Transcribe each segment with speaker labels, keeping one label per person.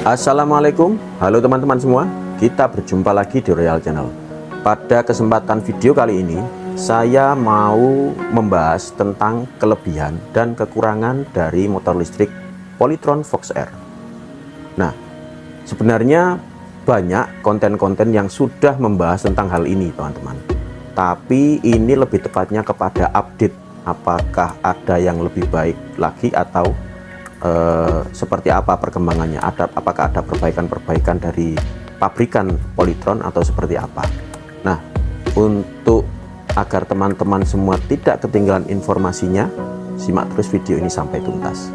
Speaker 1: Assalamualaikum, halo teman-teman semua. Kita berjumpa lagi di Royal Channel. Pada kesempatan video kali ini, saya mau membahas tentang kelebihan dan kekurangan dari motor listrik Polytron Fox R. Nah, sebenarnya banyak konten-konten yang sudah membahas tentang hal ini, teman-teman. Tapi ini lebih tepatnya kepada update, apakah ada yang lebih baik lagi atau seperti apa perkembangannya, apakah ada perbaikan-perbaikan dari pabrikan Polytron atau seperti apa. Nah, untuk agar teman-teman semua tidak ketinggalan informasinya, simak terus video ini sampai tuntas.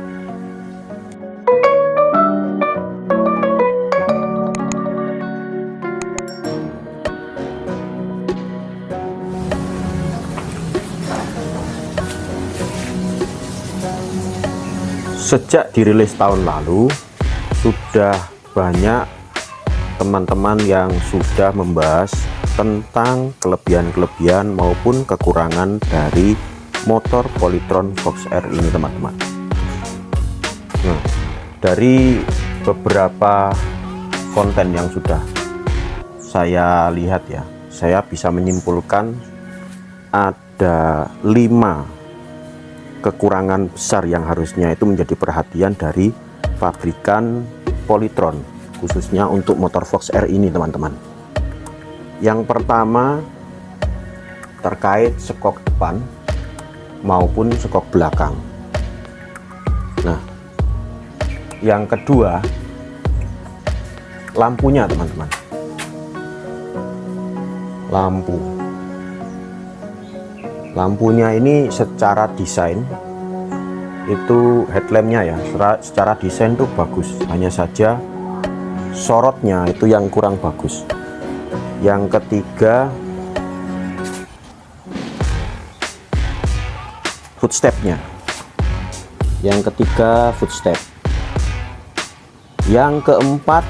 Speaker 1: Sejak dirilis tahun lalu, sudah banyak teman-teman yang sudah membahas tentang kelebihan-kelebihan maupun kekurangan dari motor Polytron Fox R ini, teman-teman. Nah, dari beberapa konten yang sudah saya lihat ya, saya bisa menyimpulkan ada 5 kekurangan besar yang harusnya itu menjadi perhatian dari pabrikan Polytron, khususnya untuk motor Fox R ini, teman-teman. Yang pertama terkait sekok depan maupun sekok belakang. Nah, yang kedua lampunya, teman-teman. Lampunya ini secara desain itu headlampnya ya, secara desain tuh bagus, hanya saja sorotnya itu yang kurang bagus. Yang ketiga footstepnya. Yang keempat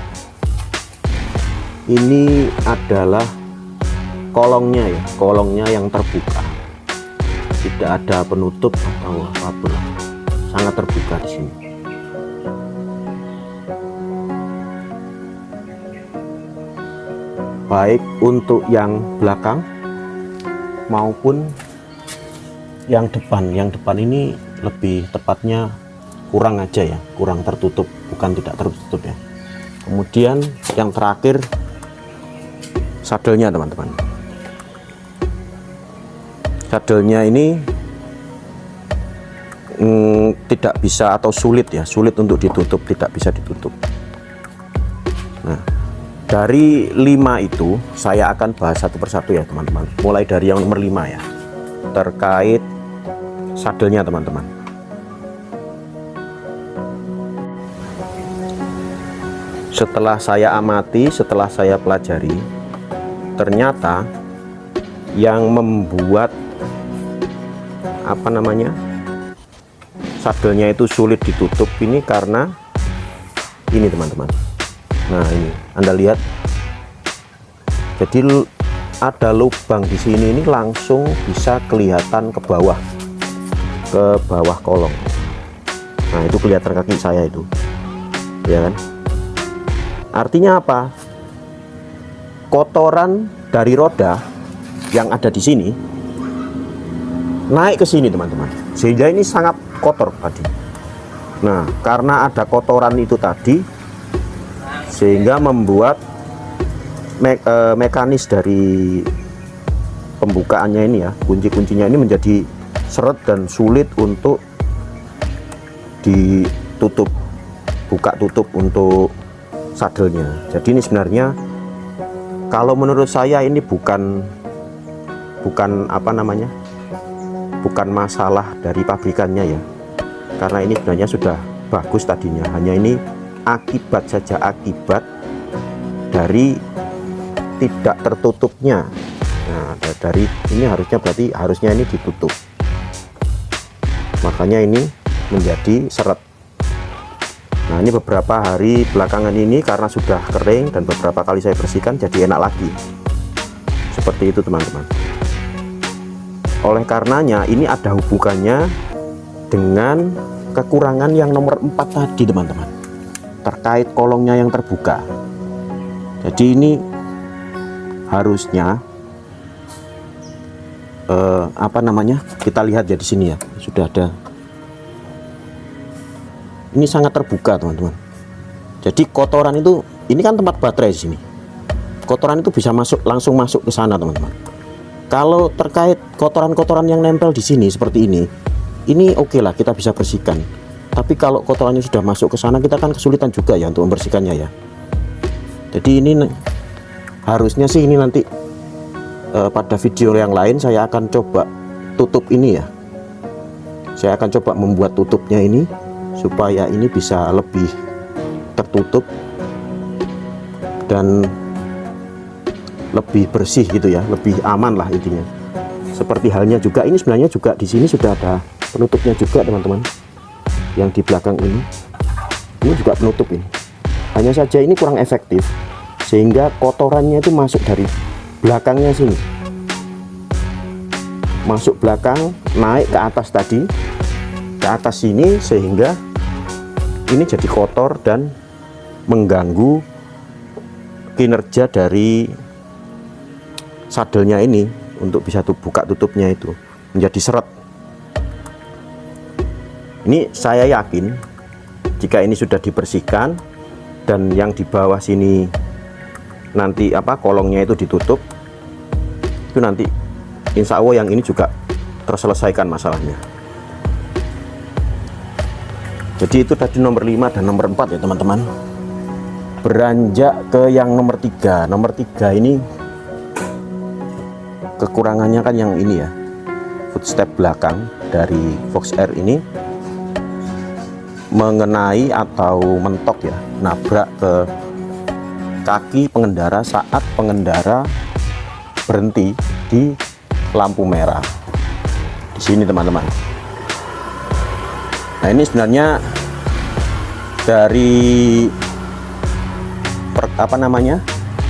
Speaker 1: ini adalah kolongnya ya, kolongnya yang terbuka, tidak ada penutup atau apapun, sangat terbuka di sini. Baik untuk yang belakang maupun yang depan. Yang depan ini lebih tepatnya kurang aja ya, kurang tertutup, bukan tidak tertutup ya. Kemudian yang terakhir sadelnya, teman-teman. Sadelnya ini tidak bisa atau sulit untuk ditutup, tidak bisa ditutup. Nah, dari 5 itu saya akan bahas satu persatu ya, teman-teman. Mulai dari yang nomor 5 ya, terkait sadelnya, teman-teman. Setelah saya amati, setelah saya pelajari, ternyata yang membuat sadelnya itu sulit ditutup ini karena ini, teman-teman. Nah, ini Anda lihat, jadi ada lubang di sini, ini langsung bisa kelihatan ke bawah kolong. Nah, itu kelihatan kaki saya itu, ya kan? Artinya apa? Kotoran dari roda yang ada di sini naik ke sini, teman-teman, sehingga ini sangat kotor tadi. Nah, karena ada kotoran itu tadi, sehingga membuat mekanis dari pembukaannya ini ya, kunci-kuncinya ini menjadi seret dan sulit untuk ditutup, buka tutup untuk sadelnya. Jadi ini sebenarnya kalau menurut saya ini bukan bukan masalah dari pabrikannya ya, karena ini sebenarnya sudah bagus tadinya, hanya ini akibat dari tidak tertutupnya. Nah, dari ini harusnya ini ditutup, makanya ini menjadi seret. Nah, ini beberapa hari belakangan ini karena sudah kering dan beberapa kali saya bersihkan, jadi enak lagi. Seperti itu, teman-teman. Oleh karenanya ini ada hubungannya dengan kekurangan yang nomor 4 tadi, teman-teman. terkait kolongnya yang terbuka. Jadi ini harusnya kita lihat ya di sini ya, sudah ada. Ini sangat terbuka teman-teman. Jadi kotoran itu, ini kan tempat baterai di sini. Kotoran itu bisa langsung masuk ke sana teman-teman. Kalau terkait kotoran-kotoran yang nempel di sini seperti ini oke lah, kita bisa bersihkan. Tapi kalau kotorannya sudah masuk ke sana, kita kan kesulitan juga ya untuk membersihkannya ya. Jadi ini harusnya sih ini nanti pada video yang lain saya akan coba tutup ini ya. Saya akan coba membuat tutupnya ini supaya ini bisa lebih tertutup dan lebih bersih gitu ya, lebih aman lah intinya. Seperti halnya juga ini sebenarnya juga di sini sudah ada penutupnya juga teman-teman. Yang di belakang ini juga penutup ini. Hanya saja ini kurang efektif sehingga kotorannya itu masuk dari belakangnya sini. Masuk belakang, naik ke atas tadi. Ke atas sini sehingga ini jadi kotor dan mengganggu kinerja dari sadelnya ini untuk bisa buka tutupnya itu menjadi seret. Ini saya yakin jika ini sudah dibersihkan dan yang di bawah sini nanti kolongnya itu ditutup, itu nanti insya Allah yang ini juga terselesaikan masalahnya. Jadi itu tadi nomor 5 dan nomor 4 ya teman-teman. Beranjak ke yang nomor 3. Nomor 3 ini kekurangannya kan yang ini ya, footstep belakang dari Fox R ini mengenai atau mentok ya, nabrak ke kaki pengendara saat pengendara berhenti di lampu merah di sini teman-teman. Nah ini sebenarnya dari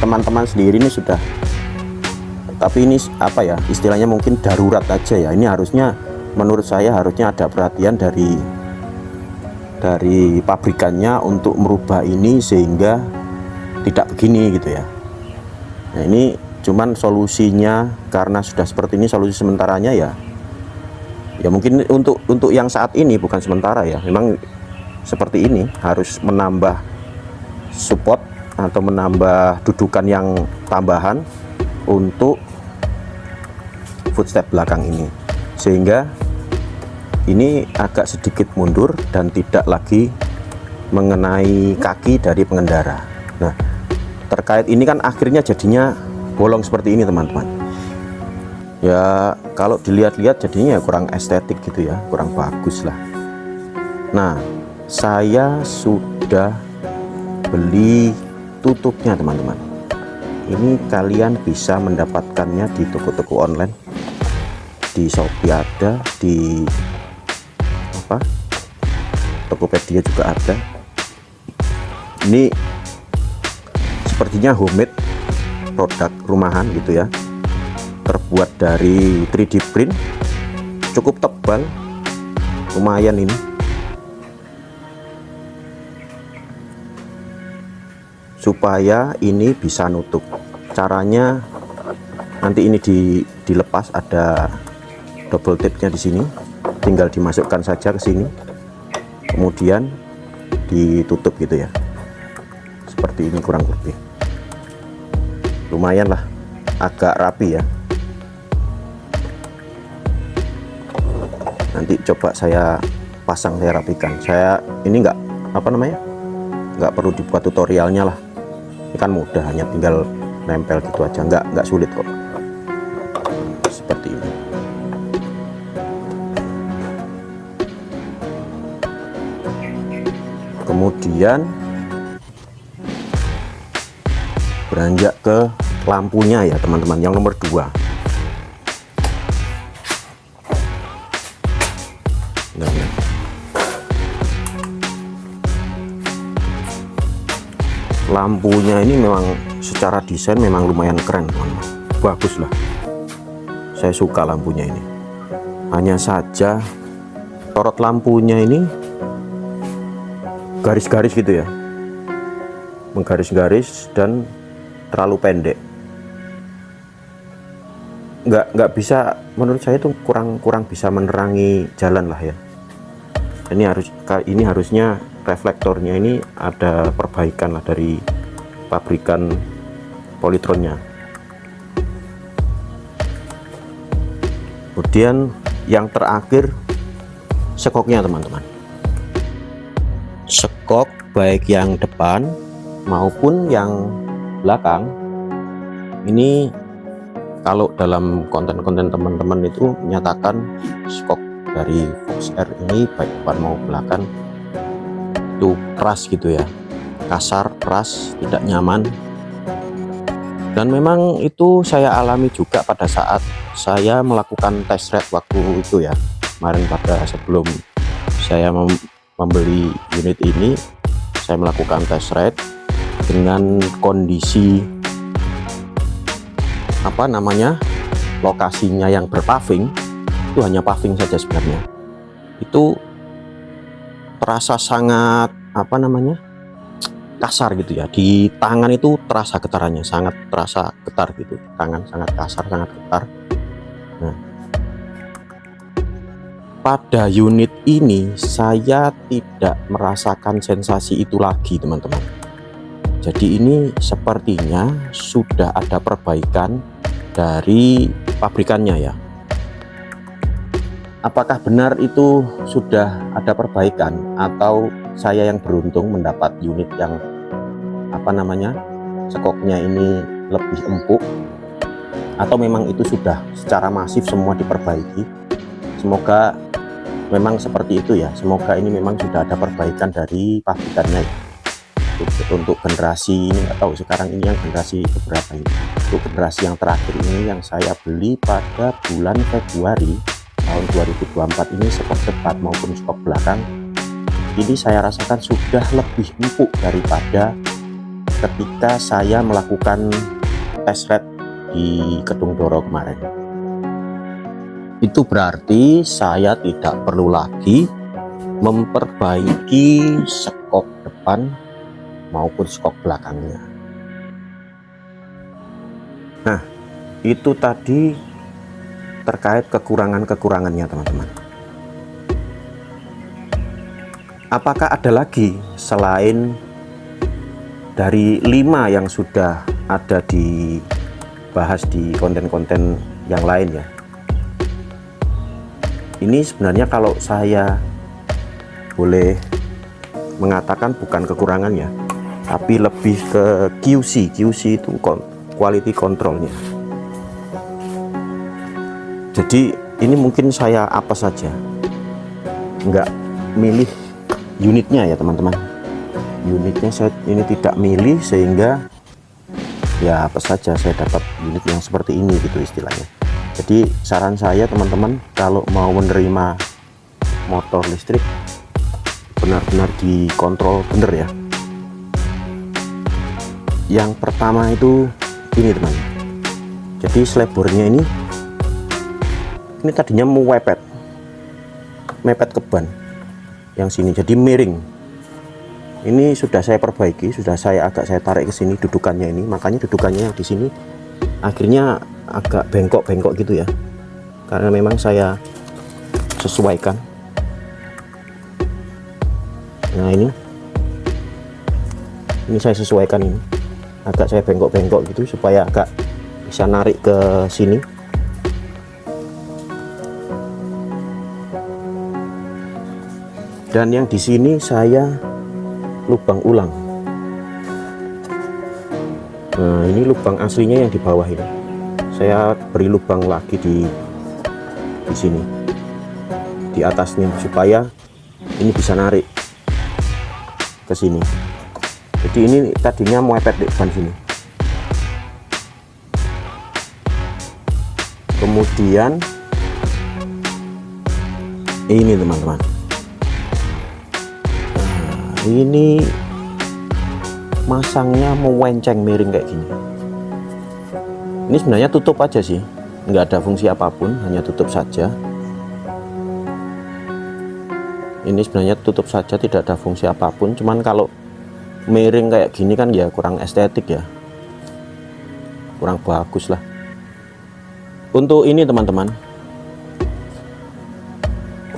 Speaker 1: teman-teman sendiri ini sudah, tapi ini istilahnya mungkin darurat aja ya. Ini harusnya menurut saya harusnya ada perhatian dari pabrikannya untuk merubah ini sehingga tidak begini gitu ya. Nah ini cuman solusinya karena sudah seperti ini, solusi sementaranya ya mungkin untuk yang saat ini, bukan sementara ya, memang seperti ini, harus menambah support atau menambah dudukan yang tambahan untuk footstep belakang ini sehingga ini agak sedikit mundur dan tidak lagi mengenai kaki dari pengendara. Nah terkait ini kan akhirnya jadinya bolong seperti ini teman-teman ya. Kalau dilihat-lihat jadinya ya kurang estetik gitu ya, kurang bagus lah. Nah saya sudah beli tutupnya teman-teman. Ini kalian bisa mendapatkannya di toko-toko online, di Shopee ada, di Tokopedia juga ada. Ini sepertinya homemade, produk rumahan gitu ya, terbuat dari 3D print, cukup tebal, lumayan ini. Supaya ini bisa nutup. Caranya nanti ini dilepas, ada double tape-nya di sini. Tinggal dimasukkan saja ke sini. Kemudian ditutup gitu ya. Seperti ini kurang lebih. Lumayan lah, agak rapi ya. Nanti coba saya pasang, saya rapikan. Saya ini nggak perlu dibuat tutorialnya lah. Ini kan mudah, hanya tinggal nempel gitu aja, nggak sulit kok. Seperti ini. Kemudian beranjak ke lampunya ya teman-teman, yang nomor 2. Lampunya ini memang secara desain memang lumayan keren teman-teman, bagus lah, saya suka lampunya ini. Hanya saja sorot lampunya ini garis-garis gitu ya, menggaris-garis dan terlalu pendek. Nggak bisa, menurut saya itu kurang bisa menerangi jalan lah ya. Ini harusnya reflektornya ini ada perbaikan lah dari pabrikan Polytronnya. Kemudian yang terakhir, sekoknya teman-teman. Sekok baik yang depan maupun yang belakang ini, kalau dalam konten-konten teman-teman itu menyatakan skok dari Fox R ini baik depan mau belakang itu keras gitu ya, kasar, keras, tidak nyaman. Dan memang itu saya alami juga pada saat saya melakukan test ride waktu itu ya, kemarin pada sebelum saya membeli unit ini, saya melakukan test ride dengan kondisi lokasinya yang berpaving, itu hanya paving saja sebenarnya. Itu terasa sangat kasar gitu ya, di tangan itu terasa getarannya, sangat terasa getar gitu, tangan sangat kasar, sangat getar. Nah, pada unit ini saya tidak merasakan sensasi itu lagi teman-teman. Jadi ini sepertinya sudah ada perbaikan dari pabrikannya ya. Apakah benar itu sudah ada perbaikan, atau saya yang beruntung mendapat unit yang sekoknya ini lebih empuk, atau memang itu sudah secara masif semua diperbaiki? Semoga memang seperti itu ya, semoga ini memang sudah ada perbaikan dari pabrikannya ya. Untuk generasi ini nggak tahu sekarang ini yang generasi keberapa ini. Untuk generasi yang terakhir ini yang saya beli pada bulan Februari tahun 2024 ini, skok depan maupun skok belakang ini saya rasakan sudah lebih empuk daripada ketika saya melakukan test ride di Kedung Doro kemarin. Itu berarti saya tidak perlu lagi memperbaiki skok depan maupun skok belakangnya. Nah, itu tadi terkait kekurangannya teman-teman. Apakah ada lagi selain dari 5 yang sudah ada dibahas di konten-konten yang lain ya? Ini sebenarnya kalau saya boleh mengatakan bukan kekurangannya, tapi lebih ke QC itu quality controlnya. Jadi ini mungkin saya apa saja, nggak milih unitnya ya teman-teman. Unitnya saya ini tidak milih, sehingga ya apa saja saya dapat unit yang seperti ini gitu istilahnya. Jadi saran saya teman-teman, kalau mau menerima motor listrik benar-benar dikontrol bener ya. Yang pertama itu ini teman, jadi slebornya ini tadinya mau mepet ke ban yang sini, jadi miring. Ini sudah saya perbaiki, sudah saya tarik ke sini dudukannya ini, makanya dudukannya yang di sini akhirnya agak bengkok gitu ya, karena memang saya sesuaikan. Nah ini saya sesuaikan, ini agak saya bengkok gitu supaya agak bisa narik ke sini. Dan yang di sini saya lubang ulang. Nah ini lubang aslinya yang di bawah ini, saya beri lubang lagi di sini di atasnya supaya ini bisa narik ke sini. Jadi ini tadinya mau mepet di depan sini. Kemudian ini teman-teman, ini masangnya mewenceng miring kayak gini. Ini sebenarnya tutup aja sih, nggak ada fungsi apapun, hanya tutup saja. Ini sebenarnya tutup saja, tidak ada fungsi apapun. Cuman kalau miring kayak gini kan ya kurang estetik ya, kurang bagus lah. Untuk ini teman-teman,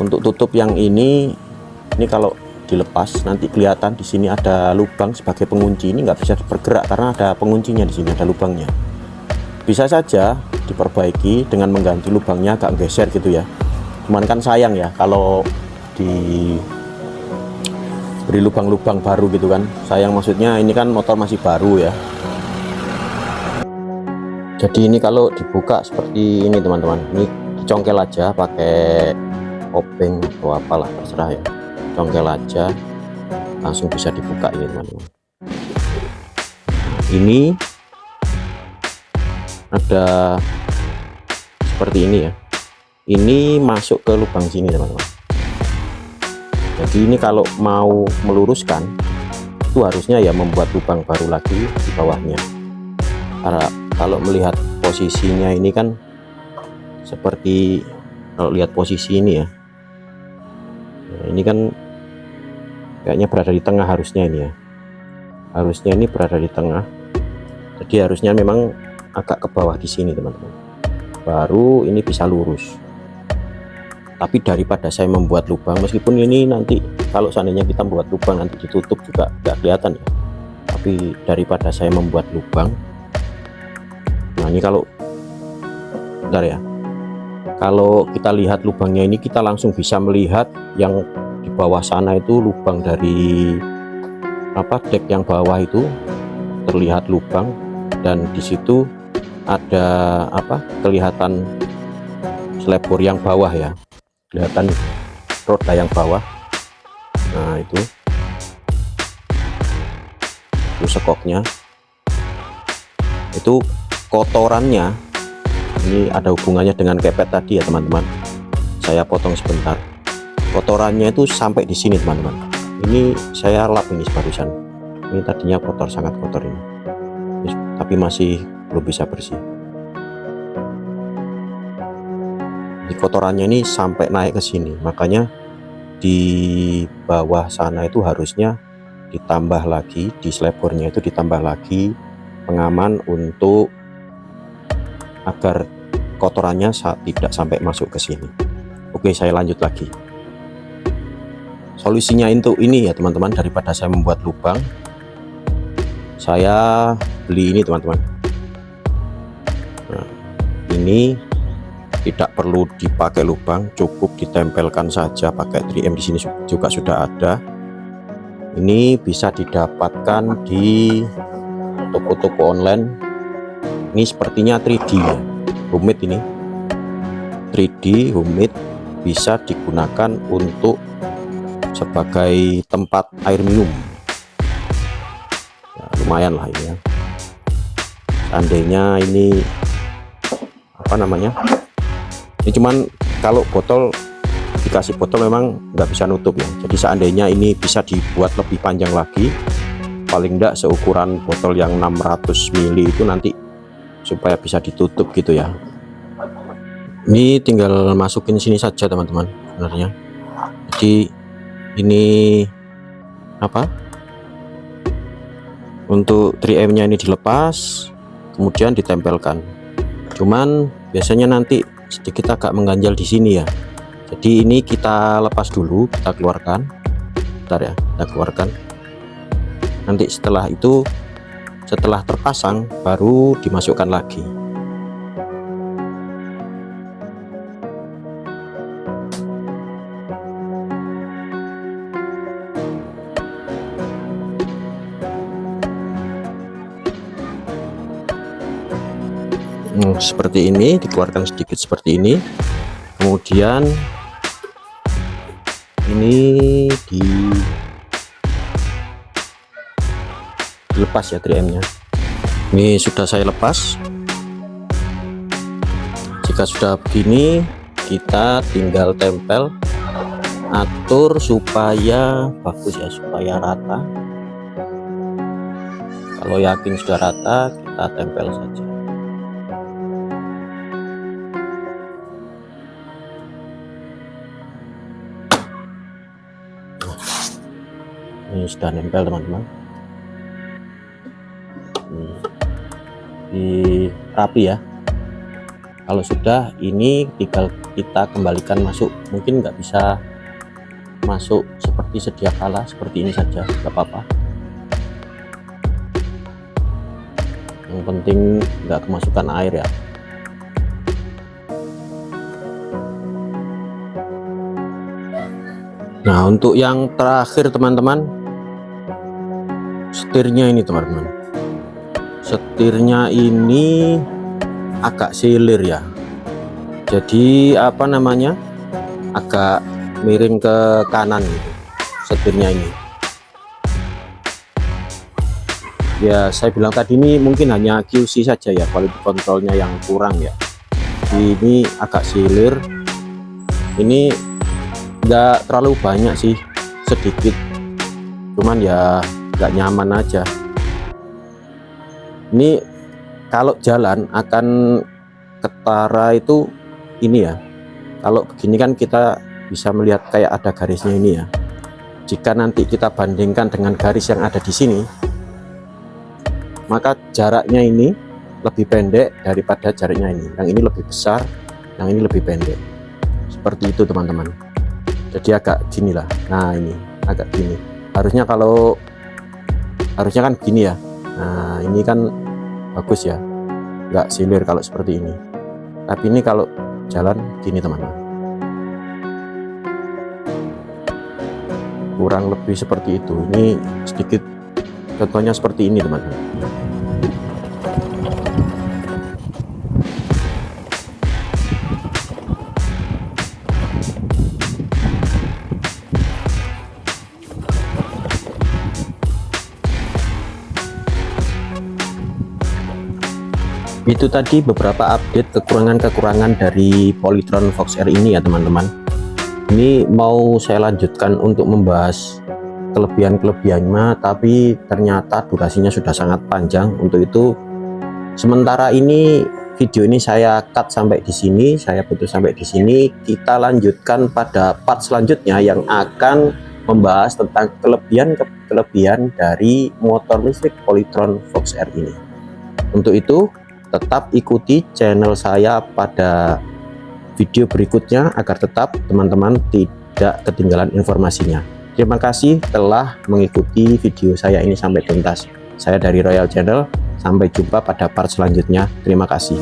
Speaker 1: untuk tutup yang ini kalau dilepas nanti kelihatan di sini ada lubang sebagai pengunci. Ini nggak bisa bergerak karena ada penguncinya, di sini ada lubangnya. Bisa saja diperbaiki dengan mengganti lubangnya agak geser gitu ya. Cuman kan sayang ya kalau diberi lubang-lubang baru gitu kan, sayang. Maksudnya ini kan motor masih baru ya. Jadi ini kalau dibuka seperti ini teman-teman, ini dicongkel aja pakai obeng atau apalah terserah ya, congkel aja langsung bisa dibuka ini teman-teman. Ini ada seperti ini ya, ini masuk ke lubang sini teman-teman. Jadi ini kalau mau meluruskan itu harusnya ya membuat lubang baru lagi di bawahnya. Karena kalau melihat posisinya ini kan seperti, kalau lihat posisi ini ya, nah, ini kan kayaknya berada di tengah harusnya ini ya, harusnya ini berada di tengah. Jadi harusnya memang agak ke bawah di sini teman-teman, baru ini bisa lurus. Tapi daripada saya membuat lubang, meskipun ini nanti kalau seandainya kita membuat lubang nanti ditutup juga nggak kelihatan ya, tapi daripada saya membuat lubang, nah ini kalau bentar ya, kalau kita lihat lubangnya ini kita langsung bisa melihat yang di bawah sana itu lubang dari dek yang bawah itu terlihat lubang, dan di situ ada kelihatan selebor yang bawah ya, kelihatan roda yang bawah. Nah itu sekoknya, itu kotorannya. Ini ada hubungannya dengan kepet tadi ya teman-teman, saya potong sebentar. Kotorannya itu sampai di sini teman-teman. Ini saya lap ini barusan, ini tadinya kotor, sangat kotor ini, tapi masih belum bisa bersih. Di kotorannya ini sampai naik ke sini, makanya di bawah sana itu harusnya ditambah lagi, di selebornya itu ditambah lagi pengaman untuk agar kotorannya tidak sampai masuk ke sini. Oke, saya lanjut lagi. Solusinya untuk ini ya teman-teman, daripada saya membuat lubang, saya beli ini teman-teman. Nah, ini tidak perlu dipakai lubang, cukup ditempelkan saja pakai 3M. Di sini juga sudah ada. Ini bisa didapatkan di toko-toko online. Ini sepertinya 3D ya, homemade ini, 3D homemade, bisa digunakan untuk sebagai tempat air minum ya, lumayan lah ini ya. Seandainya ini ini cuman kalau botol, dikasih botol memang nggak bisa nutup ya. Jadi seandainya ini bisa dibuat lebih panjang lagi, paling enggak seukuran botol yang 600 ml itu nanti, supaya bisa ditutup gitu ya. Ini tinggal masukin sini saja teman-teman sebenarnya. Jadi ini untuk 3M nya ini dilepas kemudian ditempelkan, cuman biasanya nanti sedikit agak mengganjal di sini ya. Jadi ini kita lepas dulu, kita keluarkan, bentar ya, kita keluarkan. Nanti setelah itu, setelah terpasang baru dimasukkan lagi. Seperti ini, dikeluarkan sedikit seperti ini, kemudian ini dilepas ya 3M nya. Ini sudah saya lepas. Jika sudah begini, kita tinggal tempel, atur supaya bagus ya, supaya rata. Kalau yakin sudah rata, kita tempel saja. Ini sudah nempel teman-teman. lebih rapi ya. Kalau sudah, ini tinggal kita kembalikan masuk. Mungkin nggak bisa masuk seperti sedia kala, seperti ini saja, nggak apa-apa. Yang penting nggak kemasukan air ya. Nah, untuk yang terakhir teman-teman, setirnya ini teman-teman. Setirnya ini agak silir ya. Jadi apa namanya? Agak miring ke kanan gitu, setirnya ini. Ya, saya bilang tadi ini mungkin hanya QC saja ya, quality controlnya yang kurang ya. Ini agak silir. Ini nggak terlalu banyak sih, sedikit, cuman ya nggak nyaman aja. Ini kalau jalan akan ketara itu ini ya. Kalau begini kan kita bisa melihat kayak ada garisnya ini ya. Jika nanti kita bandingkan dengan garis yang ada di sini, maka jaraknya ini lebih pendek daripada jaraknya ini. Yang ini lebih besar, yang ini lebih pendek. Seperti itu teman-teman. Jadi agak gini lah. Nah, ini agak gini. Harusnya kan gini ya. Nah, ini kan bagus ya, nggak silir kalau seperti ini. Tapi ini kalau jalan gini teman-teman, kurang lebih seperti itu. Ini sedikit contohnya seperti ini teman-teman. Itu tadi beberapa update kekurangan-kekurangan dari Polytron Fox R ini ya teman-teman. Ini mau saya lanjutkan untuk membahas kelebihan-kelebihannya, tapi ternyata durasinya sudah sangat panjang. Untuk itu sementara ini video ini saya cut sampai di sini, saya putus sampai di sini. Kita lanjutkan pada part selanjutnya yang akan membahas tentang kelebihan dari motor listrik Polytron Fox R ini. Untuk itu tetap ikuti channel saya pada video berikutnya agar tetap teman-teman tidak ketinggalan informasinya. Terima kasih telah mengikuti video saya ini sampai tuntas. Saya dari Royal Channel, sampai jumpa pada part selanjutnya. Terima kasih.